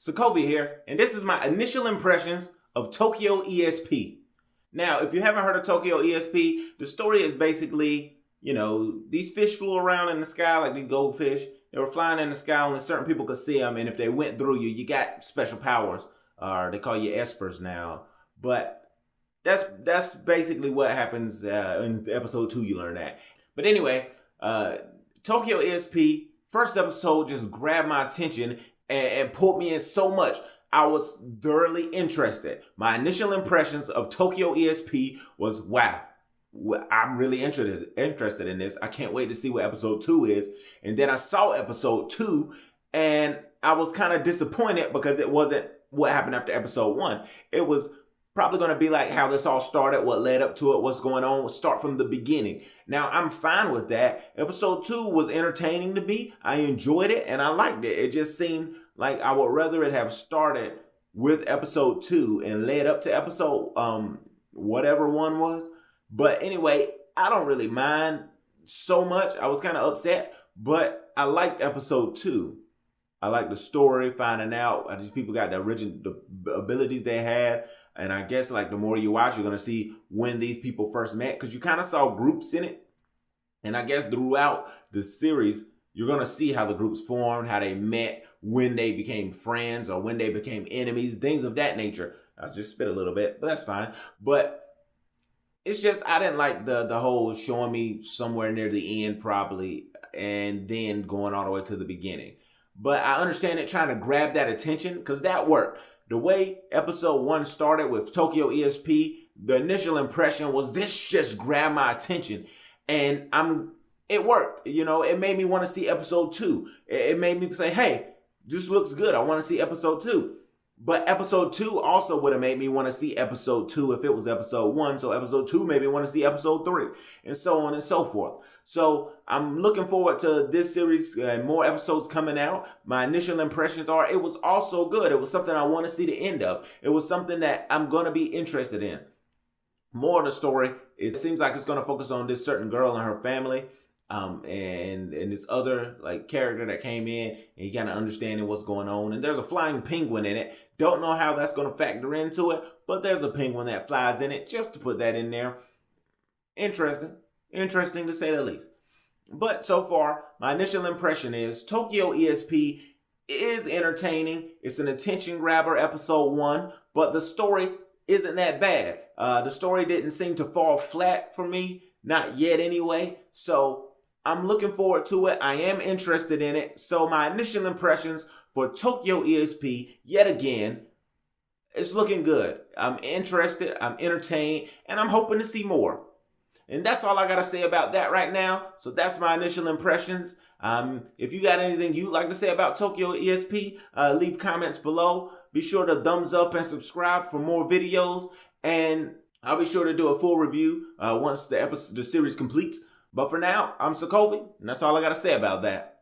Sokovia here, and this is my initial impressions of Tokyo ESP. Now, if you haven't heard of Tokyo ESP, the story is basically, these fish flew around in the sky like these goldfish. They were flying in the sky, only certain people could see them, and if they went through you, you got special powers. They call you espers now. But that's basically what happens in episode 2, you learn that. But anyway, Tokyo ESP, first episode just grabbed my attention and pulled me in so much. I was thoroughly interested. My initial impressions of Tokyo ESP was, wow, I'm really interested in this. I can't wait to see what episode 2 is. And then I saw episode 2 and I was kind of disappointed because it wasn't what happened after episode 1. It was probably going to be like how this all started, what led up to it, what's going on, start from the beginning. Now, I'm fine with that. Episode 2 was entertaining to me. I enjoyed it and I liked it. It just seemed like I would rather it have started with episode 2 and led up to episode whatever 1 was. But anyway, I don't really mind so much. I was kind of upset, but I liked episode 2. I like the story, finding out these people got the abilities they had. And I guess like the more you watch, you're going to see when these people first met, because you kind of saw groups in it. And I guess throughout the series, you're going to see how the groups formed, how they met, when they became friends or when they became enemies, things of that nature. I just spit a little bit, but that's fine. But it's just, I didn't like the whole showing me somewhere near the end probably and then going all the way to the beginning. But I understand it trying to grab that attention because that worked. The way episode 1 started with Tokyo ESP, the initial impression was this just grabbed my attention. And it worked. It made me want to see episode 2. It made me say, hey, this looks good. I want to see episode 2. But episode 2 also would have made me want to see episode 2 if it was episode 1. So episode 2 made me want to see episode 3 and so on and so forth. So I'm looking forward to this series and more episodes coming out. My initial impressions are it was also good. It was something I want to see the end of. It was something that I'm going to be interested in. More of the story, it seems like it's going to focus on this certain girl and her family. And this other character that came in and you kind of understanding what's going on. And there's a flying penguin in it. Don't know how that's going to factor into it, but there's a penguin that flies in it, just to put that in there. Interesting to say the least. But so far, my initial impression is Tokyo ESP is entertaining. It's an attention grabber, episode 1, but the story isn't that bad. The story didn't seem to fall flat for me, not yet anyway. So I'm looking forward to it. I am interested in it. So my initial impressions for Tokyo ESP, yet again, it's looking good. I'm interested, I'm entertained, and I'm hoping to see more. And that's all I got to say about that right now. So that's my initial impressions. If you got anything you'd like to say about Tokyo ESP, leave comments below. Be sure to thumbs up and subscribe for more videos. And I'll be sure to do a full review once the series completes. But for now, I'm Sokovia, and that's all I got to say about that.